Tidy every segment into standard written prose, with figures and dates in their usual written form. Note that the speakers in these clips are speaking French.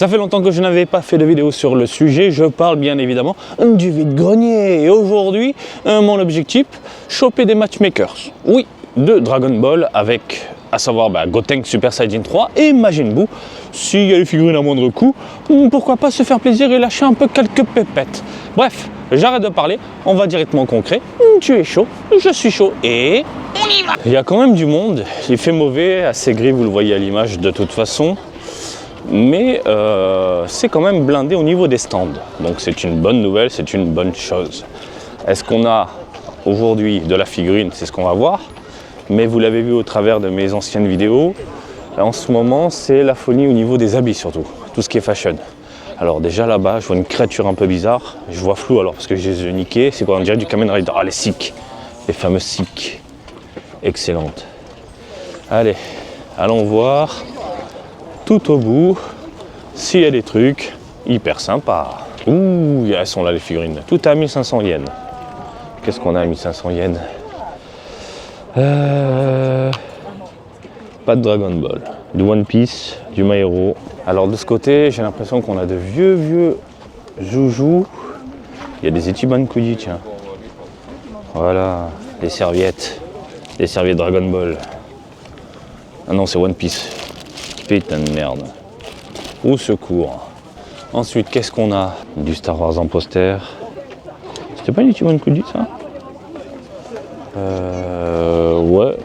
Ça fait longtemps que je n'avais pas fait de vidéo sur le sujet, je parle bien évidemment du vide-grenier. Et aujourd'hui, mon objectif, choper des matchmakers. Oui, de Dragon Ball avec, à savoir Gotenks Super Saiyajin 3 et Majin Buu. S'il y a les figurines à moindre coût, pourquoi pas se faire plaisir et lâcher un peu quelques pépettes. Bref, j'arrête de parler, on va directement au concret. Tu es chaud, je suis chaud et on y va. Il y a quand même du monde, il fait mauvais, assez gris, vous le voyez à l'image de toute façon. Mais c'est quand même blindé au niveau des stands. Donc c'est une bonne nouvelle, c'est une bonne chose. Est-ce qu'on a aujourd'hui de la figurine? C'est ce qu'on va voir. Mais vous l'avez vu au travers de mes anciennes vidéos. En ce moment, c'est la folie au niveau des habits surtout. Tout ce qui est fashion. Alors déjà là-bas, je vois une créature un peu bizarre. Je vois flou alors parce que j'ai les yeux niqués. C'est quoi? On dirait du Kamen Rider. Ah, les Sikh. Les fameux Sikh. Excellente. Allez, allons voir. Tout au bout, s'il y a des trucs hyper sympas. Ouh, elles sont là les figurines. Tout à 1500 yens. Qu'est-ce qu'on a à 1500 yens? Pas de Dragon Ball. Du One Piece, du My Hero. Alors de ce côté, j'ai l'impression qu'on a de vieux joujoux. Il y a des Ichiban Kuji, tiens. Voilà, des serviettes. Des serviettes Dragon Ball. Ah non, c'est One Piece. Putain de merde. Au secours. Ensuite, qu'est-ce qu'on a? Du Star Wars en poster. C'était pas une Ichiban Kuji ça? Ouais.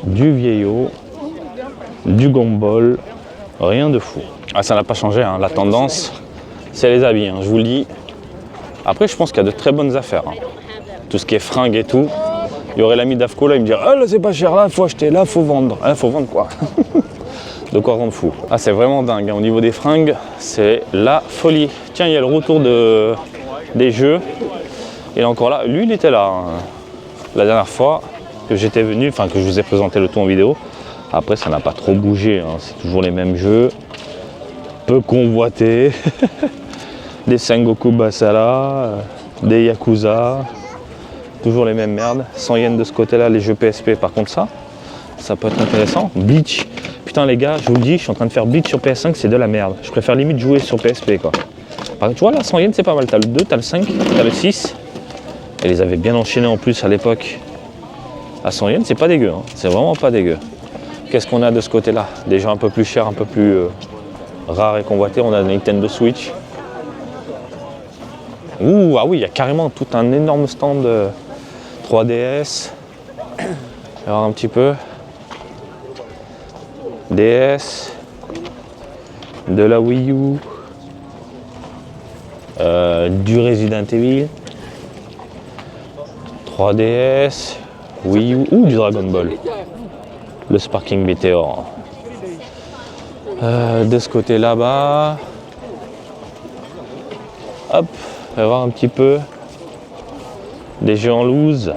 Du vieillot. Du Gumball. Rien de fou. Ah, ça n'a pas changé, hein. La tendance, c'est les habits, hein, je vous le dis. Après, je pense qu'il y a de très bonnes affaires. Hein. Tout ce qui est fringues et tout. Il y aurait l'ami d'Afco là, il me dirait ah là c'est pas cher, là, il faut acheter, là, il faut vendre. Là, faut vendre quoi? De quoi rendre fou. Ah, c'est vraiment dingue, hein. Au niveau des fringues, c'est la folie. Tiens, il y a le retour des jeux. Il est encore là. Lui, il était là hein. La dernière fois que j'étais venu, enfin que je vous ai présenté le tout en vidéo. Après, ça n'a pas trop bougé. Hein. C'est toujours les mêmes jeux. Peu convoités. Des Sengoku Basara, des Yakuza. Toujours les mêmes merdes. 100 yens de ce côté-là, les jeux PSP. Par contre, ça peut être intéressant. Bleach. Putain les gars, je vous le dis, je suis en train de faire Bleach sur PS5, c'est de la merde. Je préfère limite jouer sur PSP quoi. Par contre, tu vois là, 100 yens c'est pas mal. T'as le 2, t'as le 5, t'as le 6. Et les avait bien enchaînés en plus à l'époque. À 100 yens, c'est pas dégueu. Hein. C'est vraiment pas dégueu. Qu'est-ce qu'on a de ce côté-là? Des jeux un peu plus chers, un peu plus rares et convoités. On a la Nintendo Switch. Ouh, ah oui, il y a carrément tout un énorme stand 3DS. On va voir un petit peu. DS, de la Wii U, du Resident Evil, 3DS, Wii U ou du Dragon Ball, le Sparking Meteor. De ce côté là-bas, hop, on va voir un petit peu des jeux en loose.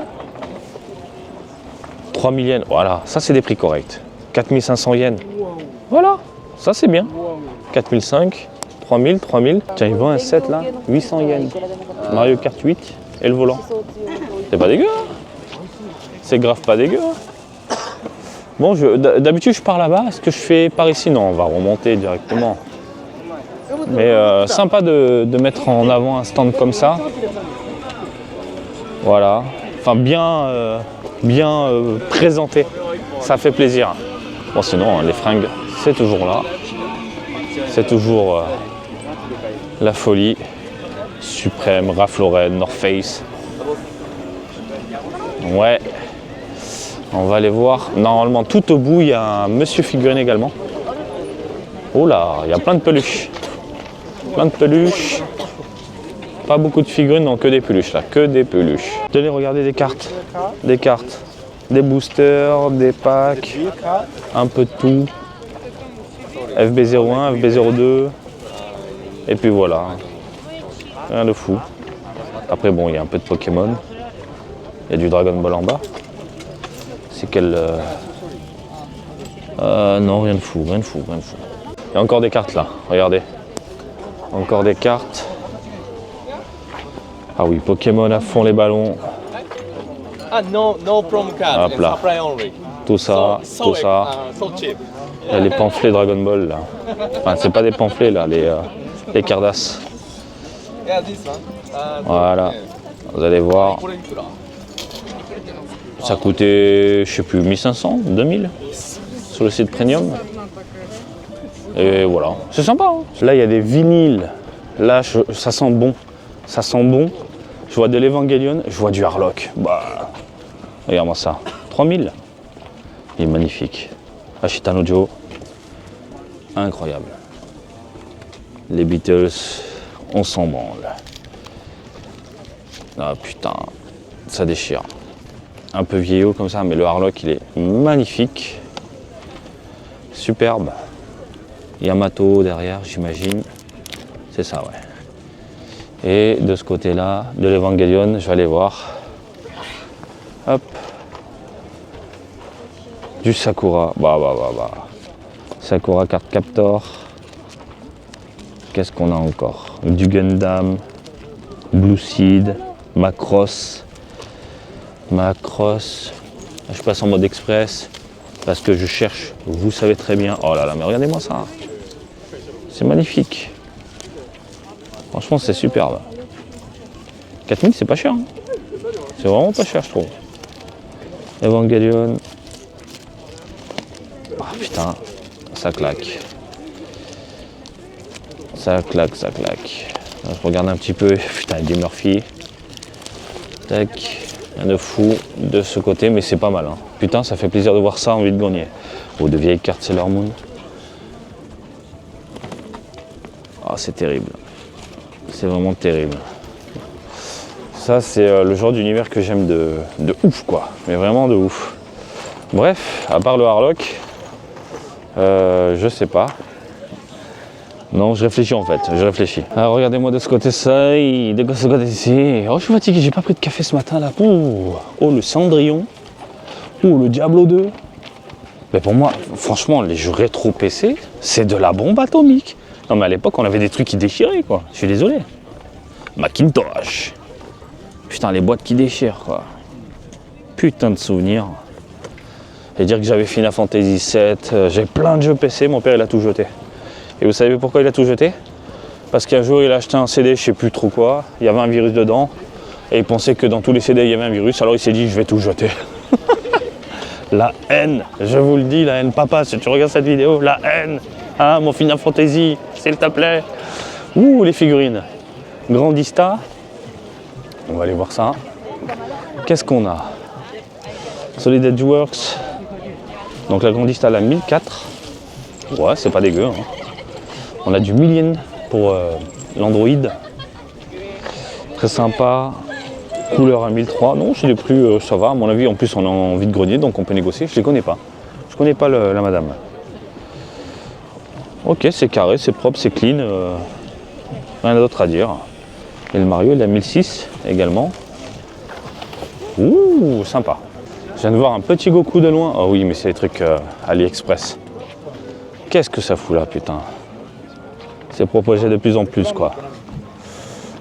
3000 yens, voilà, ça c'est des prix corrects. 4500 yens. Voilà, ça c'est bien. 4005, 3000, 3000. Tiens, il vend un set là, 800 yens. Mario Kart 8 et le volant. C'est pas dégueu, hein. C'est grave pas dégueu. Hein. Bon, d'habitude je pars là-bas. Est-ce que je fais par ici? Non, on va remonter directement. Mais sympa de mettre en avant un stand comme ça. Voilà. Enfin, bien présenté. Ça fait plaisir. Bon sinon, les fringues, c'est toujours là. C'est toujours la folie. Suprême, Ralph Lauren, North Face. Ouais. On va aller voir. Normalement, tout au bout, il y a un monsieur figurine également. Oh là, il y a plein de peluches. Plein de peluches. Pas beaucoup de figurines, non, que des peluches là. Que des peluches. Tenez, regardez des cartes. Des cartes. Des boosters, des packs, un peu de tout. FB01, FB02. Et puis voilà. Rien de fou. Après bon, il y a un peu de Pokémon. Il y a du Dragon Ball en bas. C'est quel... non, rien de fou, rien de fou, rien de fou. Il y a encore des cartes là, regardez. Encore des cartes. Ah oui, Pokémon à fond les ballons. No promo card. Hop là. Tout ça, tout ça. So cheap. Il y a les pamphlets Dragon Ball là. Enfin, c'est pas des pamphlets là, les Cardass. Voilà, vous allez voir. Ça coûtait, je sais plus, 1500, 2000 sur le site premium. Et voilà, c'est sympa. Hein. Là, il y a des vinyles. Là, ça sent bon. Ça sent bon. Je vois de l'Evangelion, je vois du Harlock. Bah, regarde-moi ça. 3000. Il est magnifique. Ashita no Joe. Incroyable. Les Beatles, on s'en branle. Ah putain, ça déchire. Un peu vieillot comme ça, mais le Harlock, il est magnifique. Superbe. Yamato derrière, j'imagine. C'est ça, ouais. Et de ce côté-là, de l'Evangelion, je vais aller voir. Hop. Du Sakura. Bah. Sakura Card Captor. Qu'est-ce qu'on a encore? Du Gundam. Blue Seed. Macross. Je passe en mode express parce que je cherche, vous savez très bien. Oh là là, mais regardez-moi ça. C'est magnifique. Franchement, c'est superbe. 4000, c'est pas cher. Hein. C'est vraiment pas cher, je trouve. Evangelion. Ah putain, ça claque. Ça claque. Alors, je regarde un petit peu. Putain, Eddie Murphy. Tac. Rien de fou de ce côté, mais c'est pas mal. Hein. Putain, ça fait plaisir de voir ça en vide-grenier. Oh, de vieilles cartes Sailor Moon. Ah, c'est terrible. C'est vraiment terrible. Ça, c'est le genre d'univers que j'aime de ouf, quoi. Mais vraiment de ouf. Bref, à part le Harlock, je sais pas. Non, je réfléchis en fait, Alors regardez-moi de ce côté-ci, de ce côté-ci. Oh, je suis fatigué, j'ai pas pris de café ce matin là. Oh, le Cendrillon. Oh, le Diablo 2. Mais pour moi, franchement, les jeux rétro PC, c'est de la bombe atomique. Non mais à l'époque, on avait des trucs qui déchiraient, quoi. Je suis désolé. Macintosh. Putain, les boîtes qui déchirent, quoi. Putain de souvenirs. Et dire que j'avais Final Fantasy VII, j'ai plein de jeux PC, mon père il a tout jeté. Et vous savez pourquoi il a tout jeté? Parce qu'un jour il a acheté un CD, je sais plus trop quoi, il y avait un virus dedans, et il pensait que dans tous les CD il y avait un virus, alors il s'est dit je vais tout jeter. La haine, je vous le dis, la haine. Papa, si tu regardes cette vidéo, la haine. Ah, mon Final Fantasy, s'il te plaît. Ouh, les figurines. Grandista. On va aller voir ça. Qu'est-ce qu'on a? Solid Edge Works. Donc la Grandista, la 1004. Ouais, c'est pas dégueu. Hein. On a du Million pour l'Android. Très sympa. Couleur à 1003. Non, c'est des prix, ça va. À mon avis, en plus, on a envie de grenier, donc on peut négocier. Je les connais pas. Je connais pas la madame. Ok, c'est carré, c'est propre, c'est clean. Rien d'autre à dire. Et le Mario, il a 1006 également. Ouh, sympa. Je viens de voir un petit Goku de loin. Oh oui, mais c'est des trucs AliExpress. Qu'est-ce que ça fout là, putain? C'est proposé de plus en plus, quoi.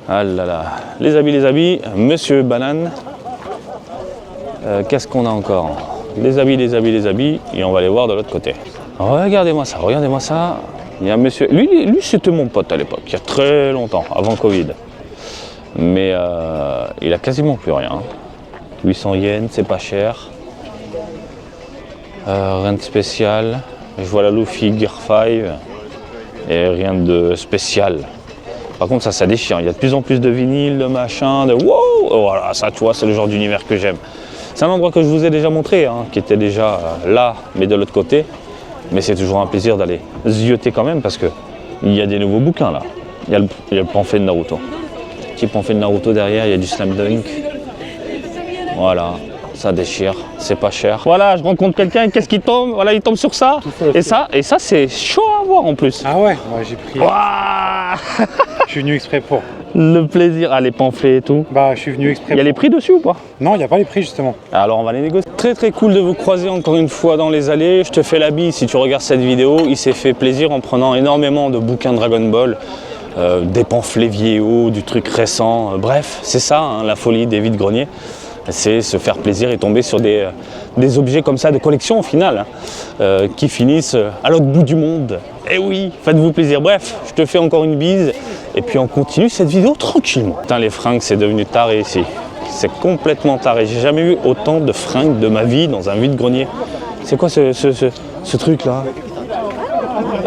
Ah là là. Les habits, Monsieur Banane. Qu'est-ce qu'on a encore? Les habits, et on va les voir de l'autre côté. Regardez-moi ça. Il y a un monsieur. Lui c'était mon pote à l'époque, il y a très longtemps, avant Covid. Mais il a quasiment plus rien. 800 yens, c'est pas cher. Rien de spécial. Je vois la Luffy Gear 5 et rien de spécial. Par contre, ça déchire. Il y a de plus en plus de vinyles, de machin, de wow. Voilà, ça, tu vois, c'est le genre d'univers que j'aime. C'est un endroit que je vous ai déjà montré, hein, qui était déjà là, mais de l'autre côté. Mais c'est toujours un plaisir d'aller zioter quand même parce que il y a des nouveaux bouquins là. Il y a le pamphlet de Naruto. Petit pamphlet de Naruto derrière, il y a du Slam Dunk. Voilà. Ça déchire, c'est pas cher. Voilà, je rencontre quelqu'un, qu'est-ce qui tombe? Voilà, il tombe sur ça. Et ça c'est chaud à voir en plus. Ah ouais, moi j'ai pris. Waouh. Je suis venu exprès pour. Le plaisir, les pamphlets et tout. Bah, je suis venu exprès. Il y a les prix dessus ou pas? Non, il n'y a pas les prix justement. Alors on va les négocier. Très très cool de vous croiser encore une fois dans les allées. Je te fais la bise si tu regardes cette vidéo. Il s'est fait plaisir en prenant énormément de bouquins Dragon Ball. Des pamphlets vieillots, du truc récent. Bref, c'est ça, hein, la folie des vides-greniers. C'est se faire plaisir et tomber sur des des objets comme ça de collection au final, hein, qui finissent à l'autre bout du monde. Eh oui, faites-vous plaisir. Bref, je te fais encore une bise et puis on continue cette vidéo tranquillement. Putain, les fringues, c'est devenu taré ici. C'est complètement taré. J'ai jamais vu autant de fringues de ma vie dans un vide-grenier. C'est quoi ce truc là?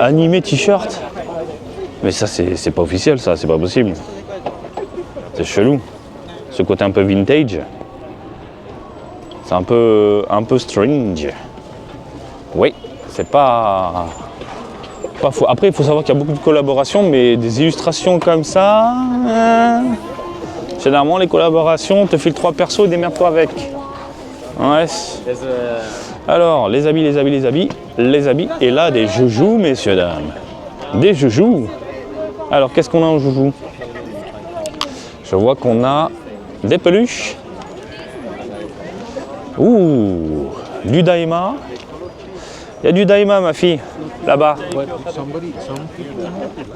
Animé t-shirt? Mais ça, c'est pas officiel, ça, c'est pas possible. C'est chelou. Ce côté un peu vintage. C'est un peu strange. Oui, c'est pas faux. Après, il faut savoir qu'il y a beaucoup de collaborations, mais des illustrations comme ça... Généralement, les collaborations, on te file 3 persos et démerde-toi avec. Ouais. Alors, les habits. Et là, des joujoux, messieurs, dames. Des joujoux. Alors, qu'est-ce qu'on a en joujou? Je vois qu'on a des peluches. Ouh, du Daima. Il y a du Daima, ma fille, là-bas.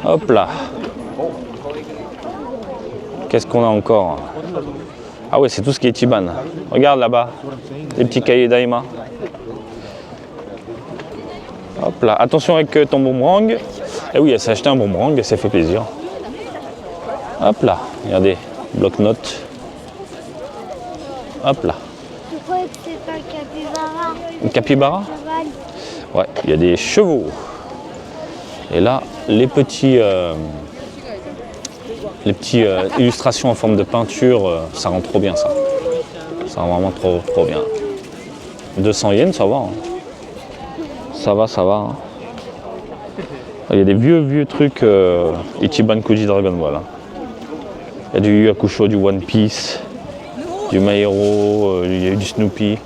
Hop là. Qu'est-ce qu'on a encore? Ah ouais, c'est tout ce qui est Tiban. Regarde là-bas, les petits cahiers Daima. Hop là, attention avec ton boomerang. Eh oui, elle s'est acheté un boomerang, ça fait plaisir. Hop là, regardez, bloc-notes. Hop là. Pourquoi c'est un capybara? Une capybara? Ouais, il y a des chevaux. Et là, les petites illustrations en forme de peinture, ça rend trop bien ça. Ça rend vraiment trop bien. 200 yens, ça va. Hein. Ça va. Hein. Il y a des vieux trucs Ichiban Kuji Dragon Ball. Hein. Il y a du Yu Hakusho, du One Piece, du My Hero, il y a eu du Snoopy.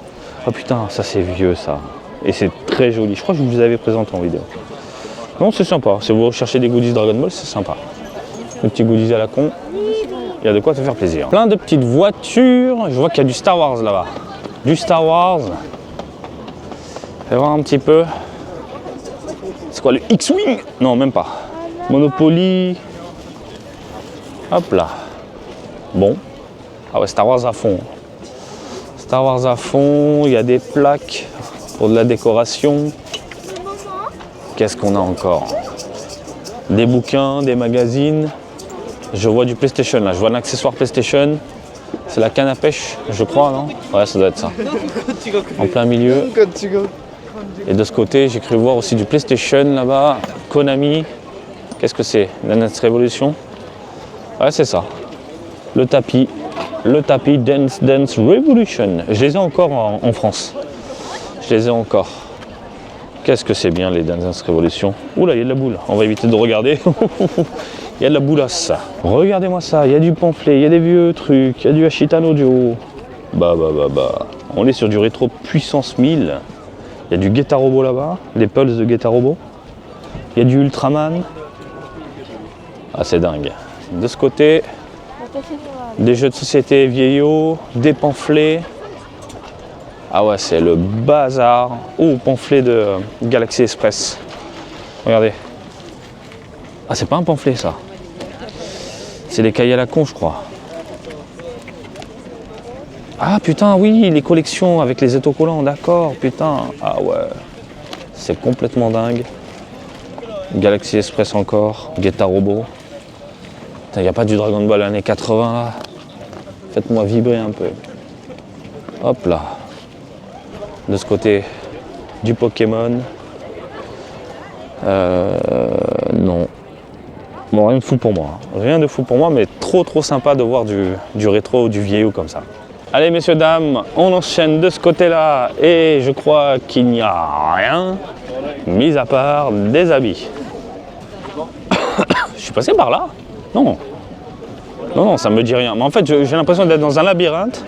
Oh putain, ça c'est vieux ça. Et c'est très joli. Je crois que je vous avais présenté en vidéo. Non, c'est sympa. Si vous recherchez des goodies Dragon Ball, c'est sympa. Les petits goodies à la con. Il y a de quoi te faire plaisir. Plein de petites voitures. Je vois qu'il y a du Star Wars là-bas. Du Star Wars. Fais voir un petit peu. C'est quoi le X-Wing? Non, même pas. Monopoly. Hop là. Bon. Ah ouais, Star Wars à fond. Star Wars à fond. Il y a des plaques pour de la décoration. Qu'est-ce qu'on a encore? Des bouquins, des magazines. Je vois du PlayStation là. Je vois un accessoire PlayStation. C'est la canne à pêche, je crois, non? Ouais, ça doit être ça. En plein milieu. Et de ce côté, j'ai cru voir aussi du PlayStation là-bas. Konami. Qu'est-ce que c'est? Dance Revolution. Ouais, c'est ça. Le tapis Dance Revolution. Je les ai encore en France. Je les ai encore. Qu'est-ce que c'est bien les Dance Revolution. Oula, il y a de la boule. On va éviter de regarder. Il y a de la boulasse. Regardez-moi ça. Il y a du pamphlet, il y a des vieux trucs, il y a du Ashita no Joe. Bah. On est sur du rétro puissance 1000. Il y a du Getarobo là-bas, les pulses de Getarobo. Il y a du Ultraman. Ah, c'est dingue. De ce côté, des jeux de société vieillots, des pamphlets. Ah ouais, c'est le bazar. Oh, pamphlet de Galaxy Express. Regardez. Ah, c'est pas un pamphlet ça. C'est des cahiers à la con, je crois. Ah putain, oui, les collections avec les autocollants, d'accord, putain. Ah ouais, c'est complètement dingue. Galaxy Express encore, Getarobo. Il n'y a pas du Dragon Ball années 80 là. Faites-moi vibrer un peu. Hop là. De ce côté, du Pokémon. Non. Bon, rien de fou pour moi. Rien de fou pour moi, mais trop sympa de voir du rétro, du vieillot comme ça. Allez, messieurs, dames, on enchaîne de ce côté-là. Et je crois qu'il n'y a rien, mis à part des habits. Je suis passé par là? Non. Non, ça me dit rien. Mais en fait, j'ai l'impression d'être dans un labyrinthe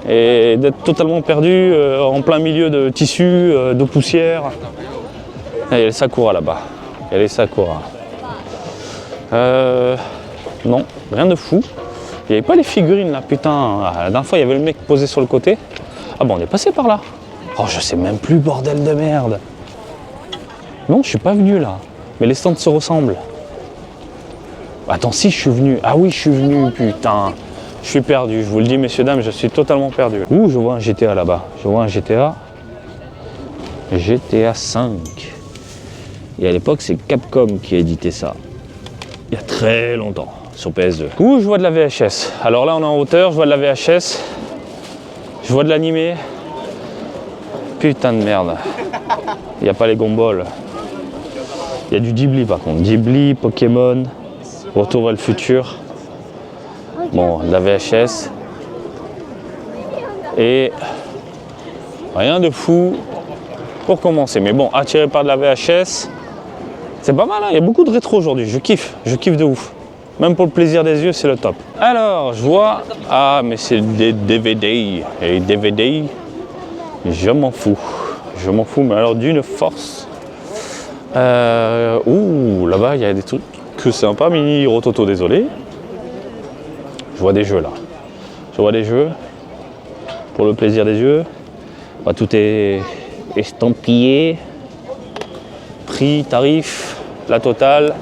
et d'être totalement perdu en plein milieu de tissus, de poussière. Et il y a les Sakura là-bas. Il y a les Sakura. Non, rien de fou. Il n'y avait pas les figurines là, putain. La dernière fois, il y avait le mec posé sur le côté. Ah bon, on est passé par là. Oh, je sais même plus, bordel de merde. Non, je suis pas venu là. Mais les stands se ressemblent. Attends, si, je suis venu. Ah oui, je suis venu, putain. Je suis perdu, je vous le dis messieurs, dames, je suis totalement perdu. Ouh, je vois un GTA là-bas. Je vois un GTA. GTA 5. Et à l'époque, c'est Capcom qui a édité ça. Il y a très longtemps, sur PS2. Ouh, je vois de la VHS. Alors là, on est en hauteur, je vois de la VHS. Je vois de l'animé. Putain de merde. Il n'y a pas les Gumball. Il y a du Ghibli par contre. Ghibli, Pokémon, Retour vers le futur. Bon, de la VHS. Et rien de fou pour commencer. Mais bon, attiré par de la VHS, c'est pas mal, hein. Il y a beaucoup de rétro aujourd'hui. Je kiffe de ouf. Même pour le plaisir des yeux, c'est le top. Alors, je vois... Ah, mais c'est des DVD. Et DVD, je m'en fous. Je m'en fous, mais alors d'une force. Ouh, là-bas, il y a des trucs que sympa. Mini Rototo, désolé. Je vois des jeux, là. Je vois des jeux. Pour le plaisir des yeux. Bah, tout est estampillé. Prix, tarif, la totale.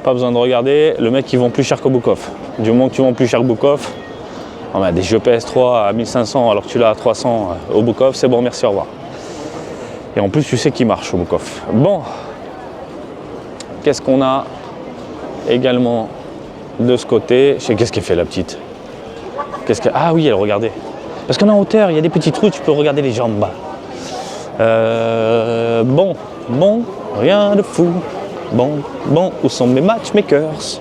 Pas besoin de regarder. Le mec, ils vend plus cher qu'au Book-Off. Du moment que tu vends plus cher que Book-Off, oh, bah, des jeux PS3 à 1500 alors que tu l'as à 300 au Book-Off, c'est bon, merci, au revoir. Et en plus, tu sais qu'il marche au Book-Off. Bon, qu'est-ce qu'on a également de ce côté? Je sais qu'est-ce qu'elle fait la petite. Ah oui, elle regardait. Parce qu'en hauteur, il y a des petits trous, tu peux regarder les jambes. Bon, rien de fou. Bon, où sont mes matchmakers?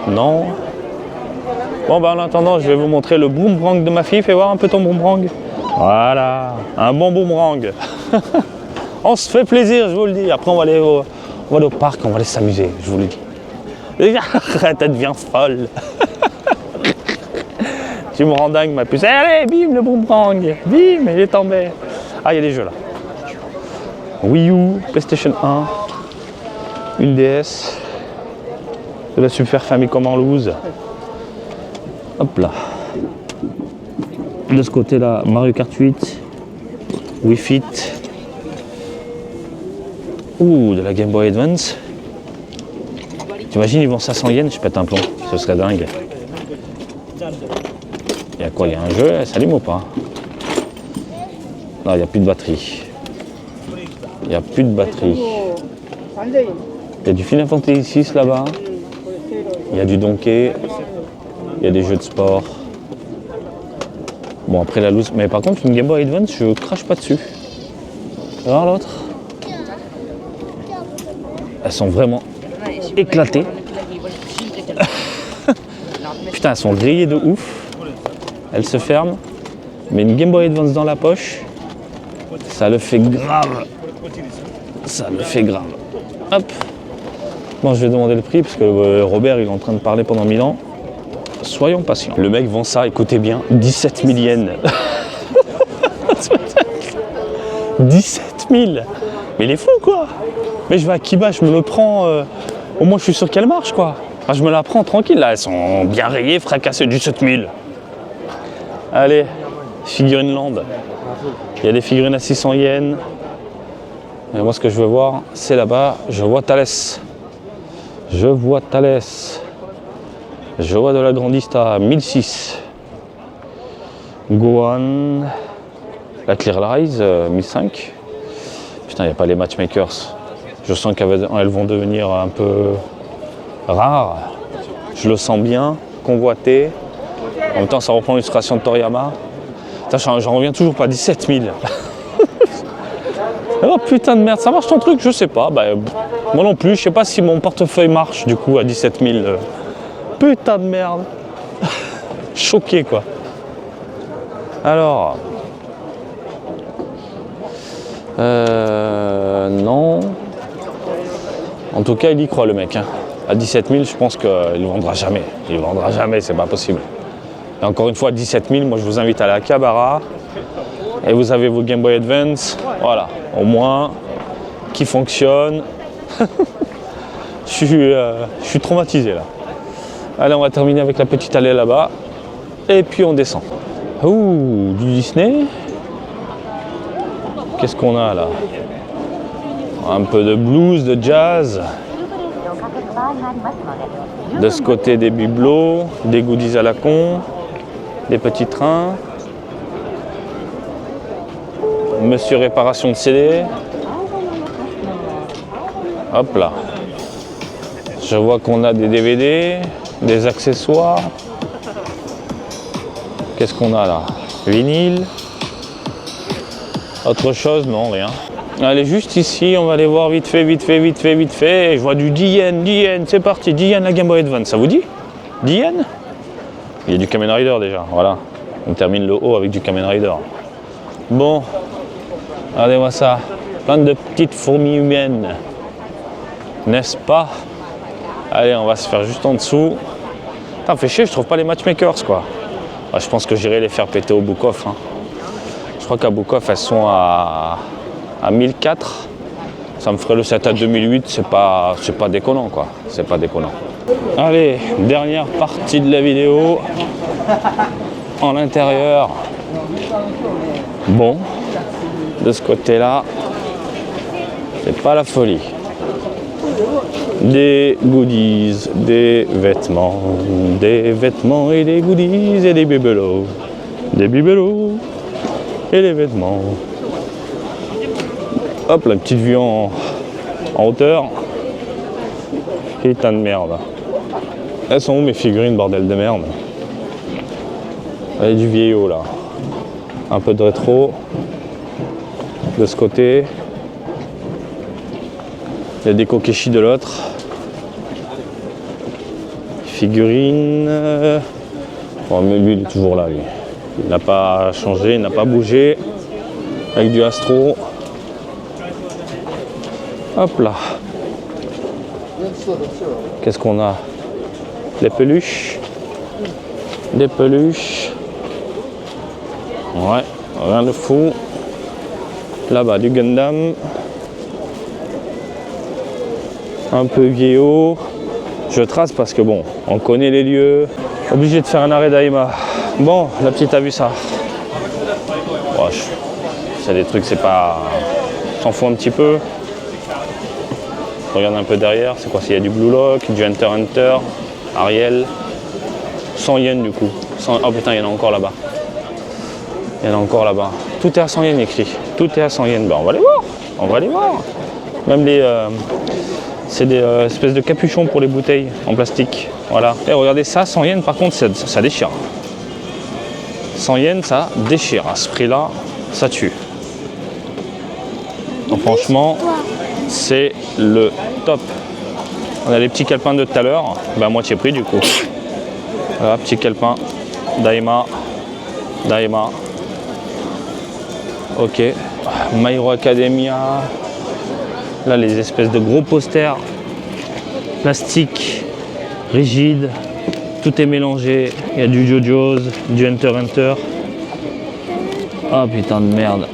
Non. Bon, bah en attendant, je vais vous montrer le boomerang de ma fille. Fais voir un peu ton boomerang. Voilà, un bon boomerang. On se fait plaisir, je vous le dis. Après, on va aller au parc, on va aller s'amuser, je vous le dis. Arrête, elle devient folle. Tu me rends dingue, ma puce. Allez, bim, le boomerang. Bim, il est tombé. Ah, il y a des jeux là. Wii U, PlayStation 1, une DS, de la Super Famicom en loose. Hop là. De ce côté-là, Mario Kart 8, Wii Fit. Ouh, de la Game Boy Advance. T'imagines, ils vendent ça 100 yens, je pète un plomb. Ce serait dingue. Il y a quoi? Il y a un jeu, ça s'allume ou pas? Non, il n'y a plus de batterie. Il n'y a plus de batterie. Il y a du Final Fantasy 6 là-bas. Il y a du Donkey. Il y a des jeux de sport. Bon, après la loose. Mais par contre, une Game Boy Advance, je crache pas dessus. Alors l'autre. Elles sont vraiment éclatées. Putain, elles sont grillées de ouf. Elles se ferment. Mais une Game Boy Advance dans la poche, ça le fait grave. Ça le fait grave. Hop. Bon, je vais demander le prix parce que Robert, il est en train de parler pendant 1000 ans. Soyons patients. Le mec vend ça, écoutez bien, 17 000 yens. 17 000. Mais il est fou, quoi. Mais je vais à Kiba, je me le prends. Au moins, je suis sûr qu'elle marche, quoi. Enfin, je me la prends tranquille, là. Elles sont bien rayées, fracassées, 17 000. Allez, figurine Land. Il y a des figurines à 600 yens. Et moi, ce que je veux voir, c'est là-bas. Je vois Thalès. Je vois Thalès. Je vois de la Grandista, 1006. Gohan. La Clear Rise, 1005. Putain, il n'y a pas les matchmakers. Je sens qu'elles vont devenir un peu rares. Je le sens bien, convoité. En même temps, ça reprend l'illustration de Toriyama. J'en reviens toujours pas, 17 000. Oh putain de merde, ça marche ton truc? Je sais pas. Bah, moi non plus, je sais pas si mon portefeuille marche du coup à 17 000. Putain de merde. Choqué quoi. Alors. Non. En tout cas, il y croit le mec. Hein. À 17 000, je pense qu'il ne vendra jamais. Il ne vendra jamais, c'est pas possible. Et encore une fois, à 17 000, moi je vous invite à aller à Kabara. Et vous avez vos Game Boy Advance. Voilà, au moins, qui fonctionne. Je suis traumatisé là. Allez, on va terminer avec la petite allée là-bas. Et puis on descend. Ouh, du Disney. Qu'est-ce qu'on a là? Un peu de blues, de jazz. De ce côté, des bibelots, des goodies à la con, des petits trains. Monsieur réparation de CD. Hop là. Je vois qu'on a des DVD, des accessoires. Qu'est-ce qu'on a là? Vinyle. Autre chose? Non, rien. Allez, juste ici, on va aller voir vite fait. Et je vois du DN, c'est parti. DN, la Game Boy Advance, ça vous dit? DN? Il y a du Kamen Rider déjà, voilà. On termine le haut avec du Kamen Rider. Bon, regardez-moi ça. Plein de petites fourmis humaines. N'est-ce pas? Allez, on va se faire juste en dessous. Putain, fait chier, je trouve pas les matchmakers, quoi. Ah, je pense que j'irai les faire péter au Book-Off. Hein. Je crois qu'à Book-Off, elles sont à 1004. Ça me ferait le 7 à 2008, c'est pas déconnant, quoi. C'est pas déconnant. Allez, dernière partie de la vidéo. En intérieur. Bon, de ce côté-là, c'est pas la folie. Des goodies, des vêtements et des goodies et des bibelots. Des bibelots et des vêtements. Hop, la petite vue en hauteur. Putain de merde. Elles sont où mes figurines, bordel de merde? Allez, du vieillot là. Un peu de rétro. De ce côté. Il y a des Kokeshi de l'autre. Figurines. Bon, mais lui, il est toujours là, lui. Il n'a pas changé, il n'a pas bougé. Avec du Astro. Hop là. Qu'est-ce qu'on a? Des peluches. Des peluches. Ouais, rien de fou. Là-bas, du Gundam. Un peu vieillot. Je trace parce que bon, on connaît les lieux. Obligé de faire un arrêt d'Aima. Bon, la petite a vu ça. Oh, c'est des trucs, c'est pas... S'en fout un petit peu. Regarde un peu derrière, c'est quoi? Il y a du Blue Lock, du Hunter Hunter, Ariel. 100 yens du coup. 100... Oh putain, il y en a encore là-bas. Il y en a encore là-bas. Tout est à 100 yens écrit. Tout est à 100 yens. Ben, on va les voir. On va les voir. Même les... c'est des espèces de capuchons pour les bouteilles en plastique. Voilà. Et regardez ça, 100 yens par contre, ça déchire. 100 yens, ça déchire. À ce prix-là, ça tue. Donc franchement, c'est le top. On a les petits calepins de tout à l'heure. Ben, à moitié prix du coup. Voilà, petit calepin. Daima. Daima. Ok. My Hero Academia. Là, les espèces de gros posters, plastique, rigide, tout est mélangé. Il y a du JoJo's, du Hunter Hunter. Ah putain de merde.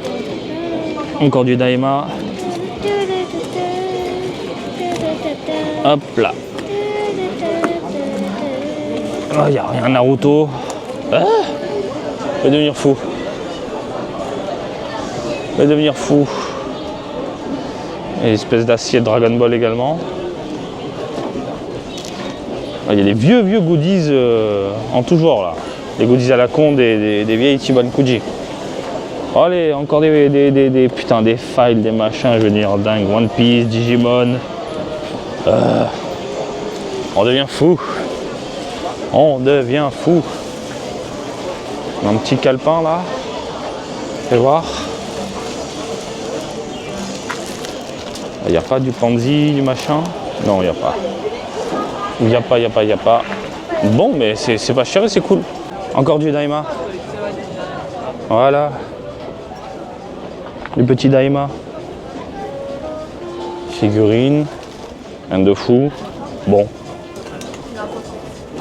Encore du Daima. Hop là. Ah, il n'y a rien, Naruto. Ah, je vais devenir fou. Je vais devenir fou. Et l'espèce d'acier de Dragon Ball également. Il y a les vieux goodies en tout genre là. Les goodies à la con des vieilles Chibankuji. Allez, encore des putain des files, des machins, je veux dire dingue. One Piece, Digimon. On devient fou. On devient fou. Un petit calepin là. Fais voir. Il n'y a pas du Panzi, du machin? Non, il n'y a pas. Il n'y a pas. Bon, mais c'est pas cher et c'est cool. Encore du Daima. Voilà. Du petit Daima. Figurine. Un de fou. Bon.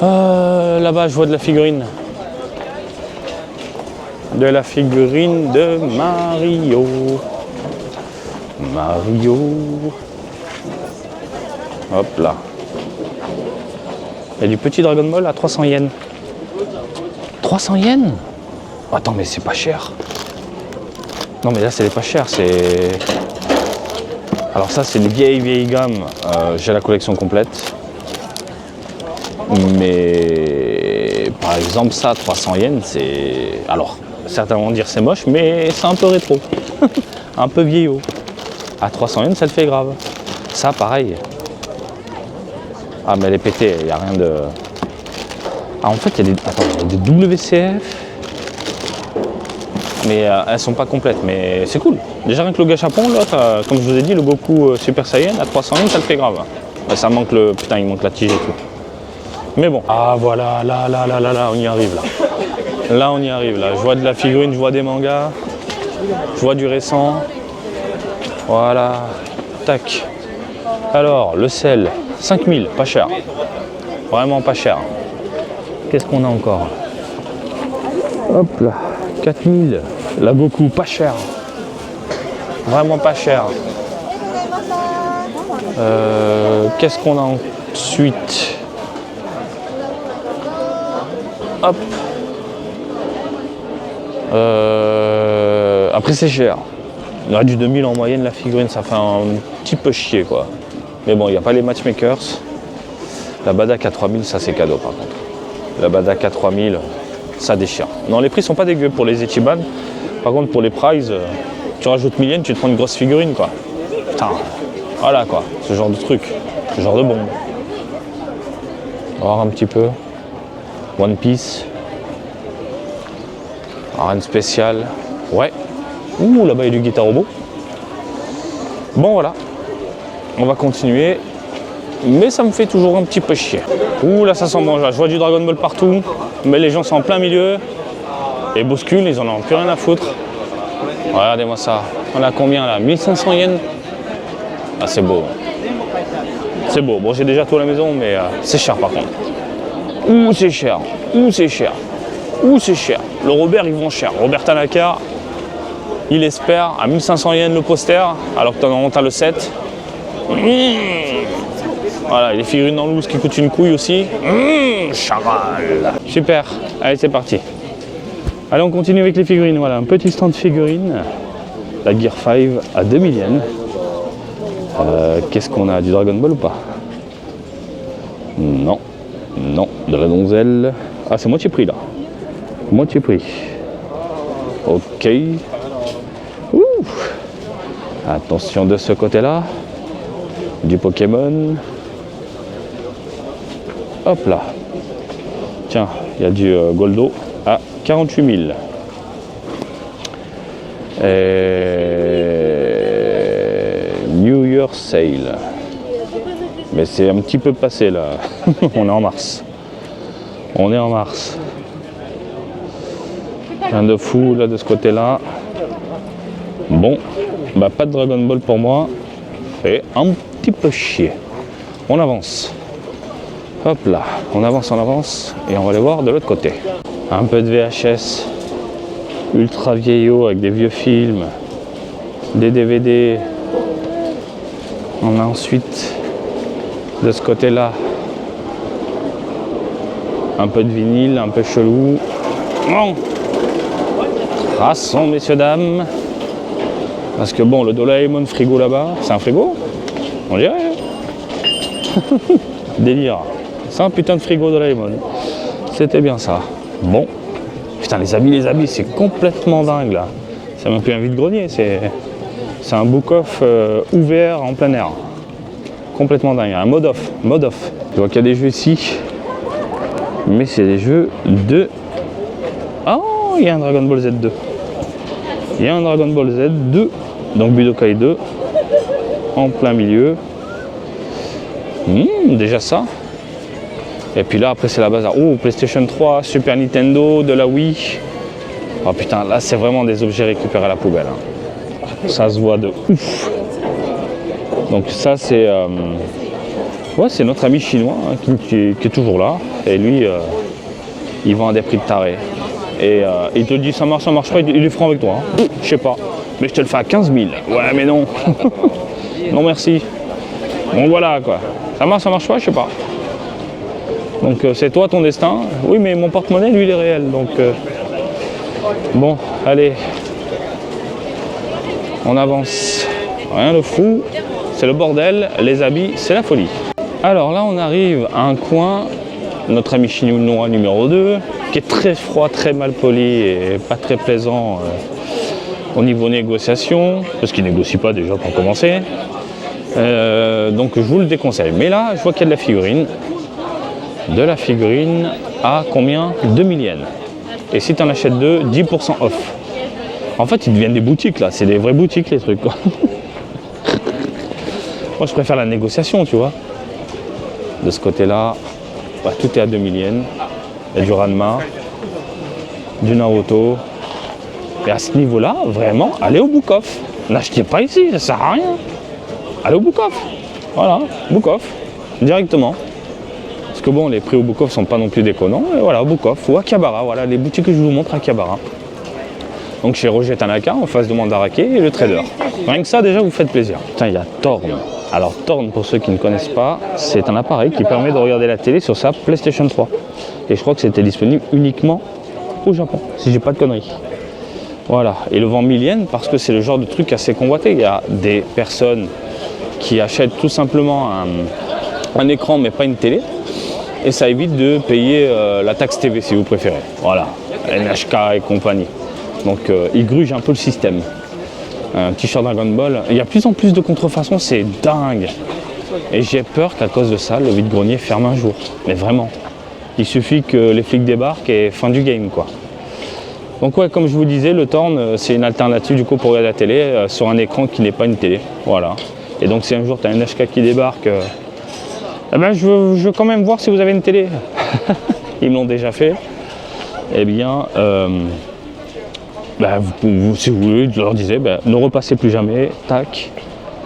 Là-bas, je vois de la figurine. De la figurine de Mario. Mario. Hop là. Il y a du petit Dragon Ball à 300 yens. 300 yens? Attends, mais c'est pas cher. Non, mais là, c'est pas cher. C'est... Alors ça, c'est une vieille gamme. J'ai la collection complète. Mais par exemple ça, 300 yens, c'est... Alors, certains vont dire c'est moche, mais c'est un peu rétro. Un peu vieillot. À 300 yens, ça te fait grave. Ça, pareil. Ah, mais elle est pétée, il n'y a rien de... Ah, en fait, il y a des, attends, il y a des WCF. Mais elles sont pas complètes, mais c'est cool. Déjà rien que le gâchapon, là, comme je vous ai dit, le Goku Super Saiyan à 300 yens, ça le fait grave. Mais ça manque le... Putain, il manque la tige et tout. Mais bon. Ah voilà, là, on y arrive là. Là, on y arrive là. Je vois de la figurine, je vois des mangas. Je vois du récent. Voilà. Tac. Alors, le sel, 5000, pas cher. Vraiment pas cher. Qu'est-ce qu'on a encore? Hop là. 4000, la Goku, pas cher. Vraiment pas cher. Qu'est-ce qu'on a ensuite? Hop. Après c'est cher. Là, du 2000 en moyenne, la figurine, ça fait un petit peu chier quoi. Mais bon, il n'y a pas les matchmakers. La Badak à 3000, ça c'est cadeau par contre. La Badak à 3000, ça déchire. Non, les prix sont pas dégueux pour les Ichiban. Par contre, pour les prize, tu rajoutes 1000 yens, tu te prends une grosse figurine quoi. Putain, voilà quoi, ce genre de truc, ce genre de bombe. On va voir un petit peu. One Piece. Rien spécial. Ouais. Ouh, là-bas il y a du Guitar Robot. Bon voilà. On va continuer. Mais ça me fait toujours un petit peu chier. Ouh là ça sent bon, je vois du Dragon Ball partout. Mais les gens sont en plein milieu. Et bousculent, ils en ont plus rien à foutre. Regardez-moi ça. On a combien là? 1500 yens. Ah c'est beau. C'est beau. Bon j'ai déjà tout à la maison mais c'est cher par contre. Ouh c'est cher. Ouh c'est cher. Ouh c'est cher. Le Robert il vend cher. Robert Tanaka, il espère à 1500 yens le poster alors que t'as le set. Voilà, les figurines dans loose qui coûtent une couille aussi. Charal. Super, allez c'est parti. Allez on continue avec les figurines. Voilà, un petit stand de figurines. La Gear 5 à 2000 yens. Qu'est-ce qu'on a? Du Dragon Ball ou pas? Non. Non, de la donzelle. Ah c'est moitié prix là. Moitié prix. Ok. Ouh. Attention de ce côté-là. Du Pokémon. Hop là. Tiens, il y a du Goldo à 48 000. New Year Sale. Mais c'est un petit peu passé là. On est en mars. On est en mars. Rien de fou là de ce côté-là. Bon, bah pas de Dragon Ball pour moi. Et un petit peu chier. On avance. Hop là, on avance et on va aller voir de l'autre côté. Un peu de VHS, ultra vieillot avec des vieux films, des DVD. On a ensuite de ce côté-là un peu de vinyle, un peu chelou. Bon, traçons messieurs dames. Parce que bon, le Doraemon frigo là-bas, c'est un frigo? On dirait. Délire. C'est un putain de frigo Doraemon. C'était bien ça. Bon. Putain, les habits, c'est complètement dingue là. C'est même plus un vide-grenier, c'est un book-off ouvert en plein air. Complètement dingue. Un mode-off. Je vois qu'il y a des jeux ici. Mais c'est des jeux de... Oh, il y a un Dragon Ball Z2. Il y a un Dragon Ball Z2. Donc Budokai 2. En plein milieu. Déjà ça. Et puis là après c'est la bazar. Oh, PlayStation 3, Super Nintendo, de la Wii. Oh putain, là c'est vraiment des objets récupérés à la poubelle. Hein. Ça se voit de ouf. Donc ça c'est ouais, c'est notre ami chinois hein, qui est toujours là. Et lui il vend à des prix de taré. Et il te dit ça marche pas, il est franc avec toi. Hein. Je sais pas. Mais je te le fais à 15 000. Ouais mais non. Non merci. Bon voilà quoi. Ça marche pas, je sais pas. Donc c'est toi ton destin. Oui mais mon porte-monnaie lui il est réel. Donc bon, allez. On avance. Rien de fou. C'est le bordel. Les habits, c'est la folie. Alors là on arrive à un coin notre ami chinois numéro 2, qui est très froid, très mal poli et pas très plaisant au niveau négociation, parce qu'il négocie pas déjà pour commencer. Donc je vous le déconseille. Mais là, je vois qu'il y a de la figurine. De la figurine à combien? 2000 yens. Et si tu en achètes 2, 10% off. En fait, ils deviennent des boutiques là, c'est des vraies boutiques les trucs quoi. Moi je préfère la négociation, tu vois. De ce côté-là, bah, tout est à 2000 yens. Il y a du Ranma, du Naruto. Et à ce niveau-là, vraiment, allez au Book-Off. N'achetez pas ici, ça sert à rien. Allez au Book-Off. Voilà, Book-Off, directement. Parce que bon, les prix au Book-Off sont pas non plus déconnants. Et voilà, au Book-Off ou Akihabara, voilà, les boutiques que je vous montre à Akihabara. Donc chez Roger Tanaka, en face de Mandarake et le trader. Rien que ça, déjà, vous faites plaisir. Putain, il y a Torn. Alors Torn, pour ceux qui ne connaissent pas, c'est un appareil qui permet de regarder la télé sur sa PlayStation 3. Et je crois que c'était disponible uniquement au Japon, si j'ai pas de conneries. Voilà, et le vend 1000 yens parce que c'est le genre de truc assez convoité. Il y a des personnes qui achètent tout simplement un écran mais pas une télé. Et ça évite de payer la taxe TV si vous préférez. Voilà, NHK et compagnie. Donc ils grugent un peu le système. Un t-shirt Dragon Ball. Il y a de plus en plus de contrefaçons, c'est dingue. Et j'ai peur qu'à cause de ça, le vide-grenier ferme un jour. Mais vraiment. Il suffit que les flics débarquent et fin du game quoi. Donc ouais, comme je vous disais, le Torn, c'est une alternative du coup pour regarder la télé sur un écran qui n'est pas une télé. Voilà. Et donc si un jour tu as un HK qui débarque, eh ben, je veux quand même voir si vous avez une télé. Ils me l'ont déjà fait. Eh bien, si vous voulez, je leur disais, ne repassez plus jamais. Tac,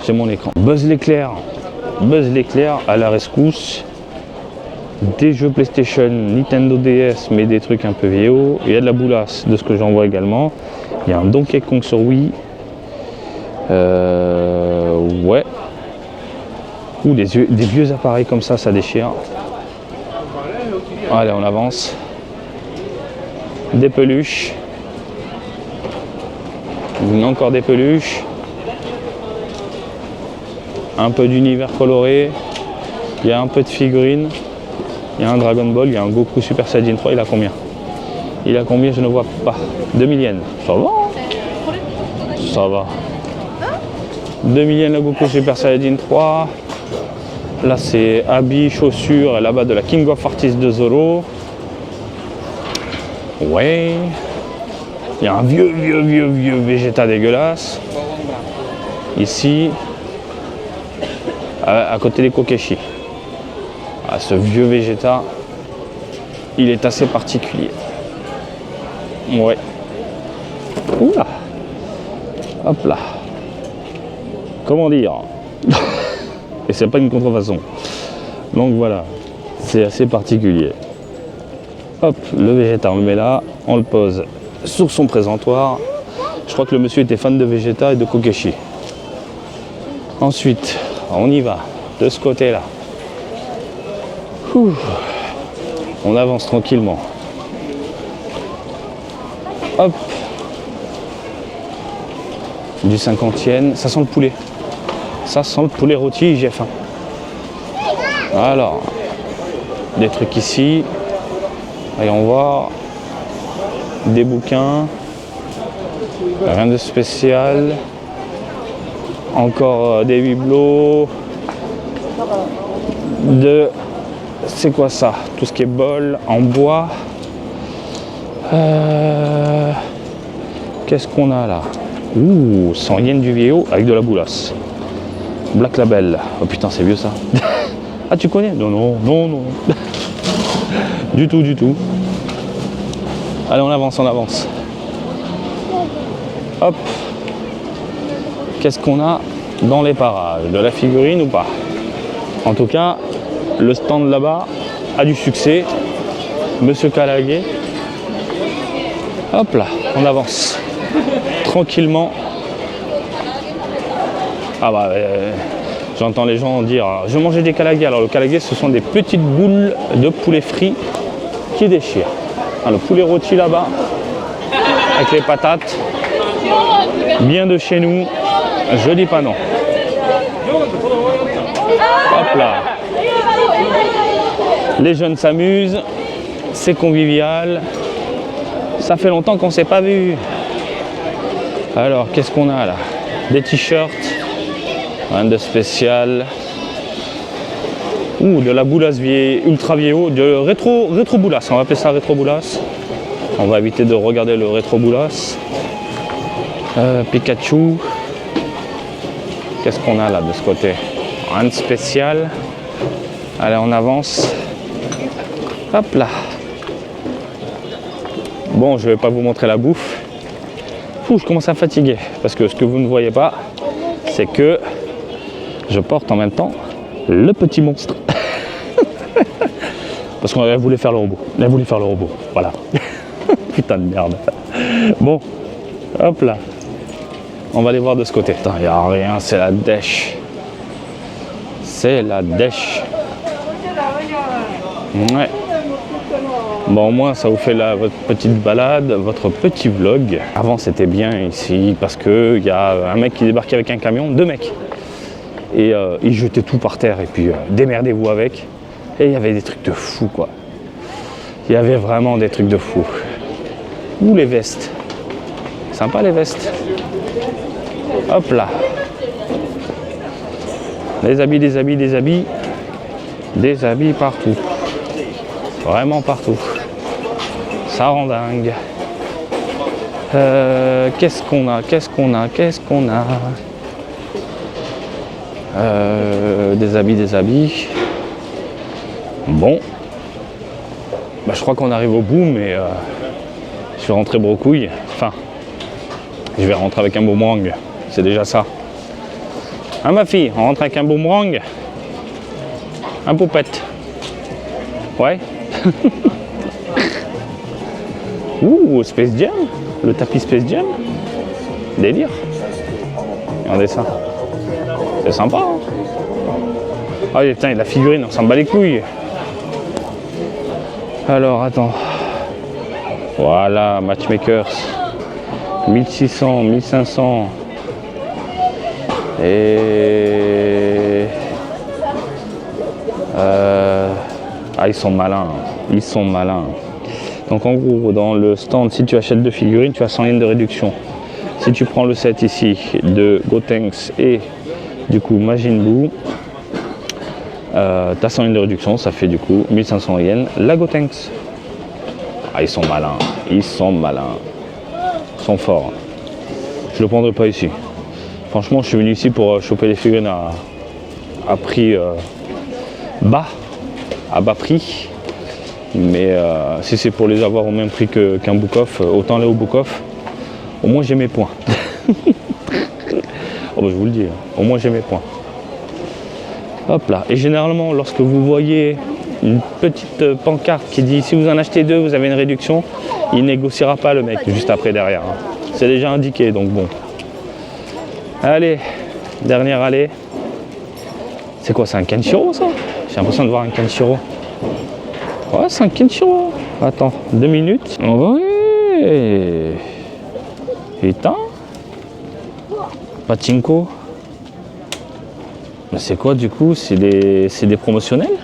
c'est mon écran. Buzz l'éclair à la rescousse. Des jeux PlayStation, Nintendo DS, mais des trucs un peu vieillots. Il y a de la boulasse, de ce que j'en vois également. Il y a un Donkey Kong sur Wii. Ouais. Ouh, des vieux appareils comme ça déchire. Allez, on avance. Des peluches. Encore des peluches. Un peu d'univers coloré. Il y a un peu de figurines. Il y a un Dragon Ball, il y a un Goku Super Saiyajin 3, il a combien? Il a combien? Je ne vois pas. 2000 yens. Ça va? Ça va. 2000 yens le Goku Super Saiyajin 3. Là c'est habits, chaussures, là-bas de la King of Artists de Zoro. Ouais. Il y a un vieux Vegeta dégueulasse. Ici. À côté des Kokeshi. Ah, ce vieux Vegeta, il est assez particulier. Ouais. Oula. Hop là. Comment dire? Et c'est pas une contrefaçon. Donc voilà, c'est assez particulier. Hop, le Vegeta, on le met là, on le pose sur son présentoir. Je crois que le monsieur était fan de Vegeta et de Kokeshi. Ensuite, on y va, de ce côté-là. On avance tranquillement. Hop. Du 50 yens. Ça sent le poulet. Ça sent le poulet rôti, j'ai faim. Alors. Des trucs ici. Voyons voir. Des bouquins. Rien de spécial. Encore des bibelots. C'est quoi ça? Tout ce qui est bol en bois. Qu'est-ce qu'on a là? Ouh, 100 yens du vieillot avec de la boulasse. Black Label. Oh putain, c'est vieux ça. Ah, tu connais? Non. Du tout. Allez, on avance. Hop. Qu'est-ce qu'on a dans les parages? De la figurine ou pas? En tout cas, le stand là-bas a du succès. Monsieur Calaguet. Hop là, on avance. Tranquillement. Ah bah, j'entends les gens dire je mangeais des Calaguets. Alors le Calaguet, ce sont des petites boules de poulet frit qui déchirent. Alors, le poulet rôti là-bas, avec les patates. Bien de chez nous. Je dis pas non. Hop là. Les jeunes s'amusent, c'est convivial. Ça fait longtemps qu'on ne s'est pas vu. Alors, qu'est-ce qu'on a là? Des t-shirts, rien de spécial. Ouh, de la boulasse ultra vieillot, de rétro boulasse, on va appeler ça rétro boulasse. On va éviter de regarder le rétro boulasse. Pikachu. Qu'est-ce qu'on a là de ce côté? Rien de spécial. Allez, on avance. Hop là. Bon, je vais pas vous montrer la bouffe. Fou, je commence à fatiguer parce que ce que vous ne voyez pas, c'est que je porte en même temps le petit monstre. Parce qu'on voulait faire le robot. Elle voulait faire le robot. Voilà. Putain de merde. Bon, hop là. On va aller voir de ce côté. Putain, il n'y a rien, c'est la dèche. C'est la dèche. Ouais. Bon, au moins, ça vous fait votre petite balade, votre petit vlog. Avant, c'était bien ici parce qu'il y a un mec qui débarquait avec un camion, 2 mecs. Et ils jetaient tout par terre et puis démerdez-vous avec. Et il y avait des trucs de fou, quoi. Il y avait vraiment des trucs de fou. Ou les vestes. Sympa les vestes. Hop là. Des habits, des habits, des habits. Des habits partout. Vraiment partout. Ça rend dingue. Qu'est-ce qu'on a? Qu'est-ce qu'on a? Qu'est-ce qu'on a? Des habits, des habits. Bon. Bah, je crois qu'on arrive au bout, mais je vais rentrer brecouille. Enfin, je vais rentrer avec un boomerang. C'est déjà ça. Hein, ma fille, on rentre avec un boomerang? Un poupette. Ouais. Ouh, Space Jam. Le tapis Space Jam. Délire. Regardez ça. C'est sympa, hein. Ah putain, il y a la figurine, on s'en bat les couilles. Alors, attends. Voilà, Matchmakers. 1600, 1500. Et... Ah, ils sont malins. Ils sont malins. Donc, en gros, dans le stand, si tu achètes 2 figurines, tu as 100 yens de réduction. Si tu prends le set ici de Gotenks et du coup Majin Buu, tu as 100 yens de réduction, ça fait du coup 1500 yens la Gotenks. Ah, ils sont malins, ils sont malins, ils sont forts. Je le prendrai pas ici. Franchement, je suis venu ici pour choper les figurines à prix bas, à bas prix. Mais si c'est pour les avoir au même prix qu'un Book-Off, autant aller au Book-Off. Au moins j'ai mes points. Oh bah, je vous le dis, au moins j'ai mes points. Hop là. Et généralement, lorsque vous voyez une petite pancarte qui dit si vous en achetez 2, vous avez une réduction, il négociera pas le mec juste après derrière. Hein. C'est déjà indiqué, donc bon. Allez, dernière allée. C'est quoi, c'est un Kenshiro ça? J'ai l'impression de voir un Kenshiro. Ouais, c'est un Kenshiro. Attends, 2 minutes. Ouais. Putain. Pachinko. Mais c'est quoi du coup? C'est des promotionnels?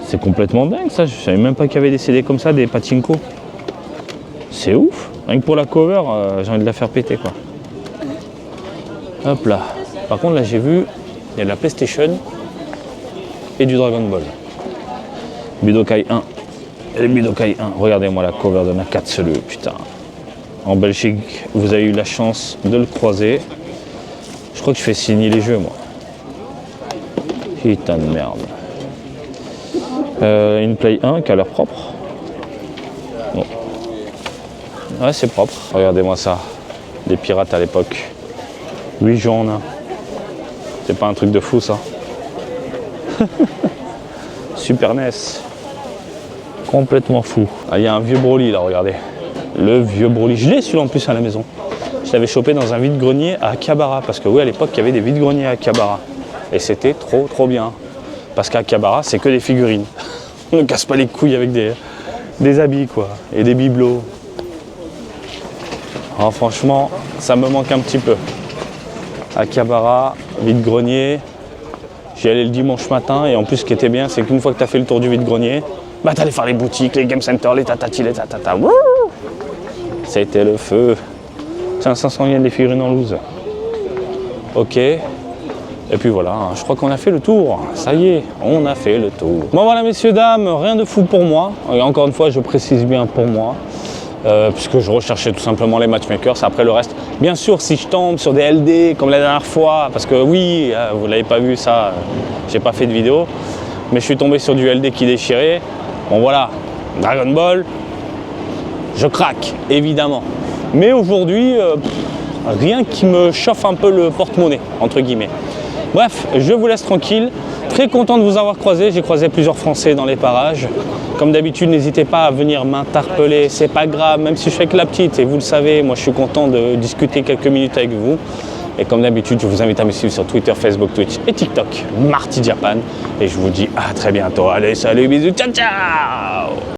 C'est complètement dingue ça. Je savais même pas qu'il y avait des CD comme ça, des Pachinko. C'est ouf. Rien que pour la cover, j'ai envie de la faire péter quoi. Hop là. Par contre là j'ai vu, il y a de la PlayStation et du Dragon Ball. Budokai 1. Et le Budokai 1. Regardez-moi la cover de Nakatsuru, putain. En Belgique, vous avez eu la chance de le croiser. Je crois que je fais signer les jeux, moi. Putain de merde. Une Play 1 qui a l'air propre. Bon. Ouais, c'est propre. Regardez-moi ça. Les pirates à l'époque. 8 jours en un. C'est pas un truc de fou, ça. Super NES. Complètement fou. Ah, il y a un vieux Broly, là, regardez. Le vieux Broly. Je l'ai celui-là en plus à la maison. Je l'avais chopé dans un vide-grenier à Akihabara. Parce que oui, à l'époque, il y avait des vide-greniers à Akihabara. Et c'était trop, trop bien. Parce qu'à Akihabara, c'est que des figurines. On ne casse pas les couilles avec des habits, quoi. Et des bibelots. Alors, franchement, ça me manque un petit peu. Akihabara, vide-grenier. J'y allais le dimanche matin et en plus ce qui était bien c'est qu'une fois que tu as fait le tour du vide-grenier, bah t'allais faire les boutiques, les game centers, les tatati, les tatata. Wouh, c'était le feu. Tiens, 500 yens les figurines en loose. Ok. Et puis voilà, je crois qu'on a fait le tour. Ça y est, on a fait le tour. Bon voilà messieurs, dames, rien de fou pour moi. Et encore une fois, je précise bien pour moi. Puisque je recherchais tout simplement les matchmakers, après le reste. Bien sûr, si je tombe sur des LD comme la dernière fois, parce que oui, vous l'avez pas vu ça, j'ai pas fait de vidéo, mais je suis tombé sur du LD qui déchirait. Bon voilà, Dragon Ball, je craque, évidemment. Mais aujourd'hui, rien qui me chauffe un peu le porte-monnaie, entre guillemets. Bref, je vous laisse tranquille. Très content de vous avoir croisé. J'ai croisé plusieurs Français dans les parages. Comme d'habitude, n'hésitez pas à venir m'interpeller. C'est pas grave, même si je fais que la petite. Et vous le savez, moi je suis content de discuter quelques minutes avec vous. Et comme d'habitude, je vous invite à me suivre sur Twitter, Facebook, Twitch et TikTok, Marty Japan. Et je vous dis à très bientôt. Allez, salut, bisous, ciao, ciao!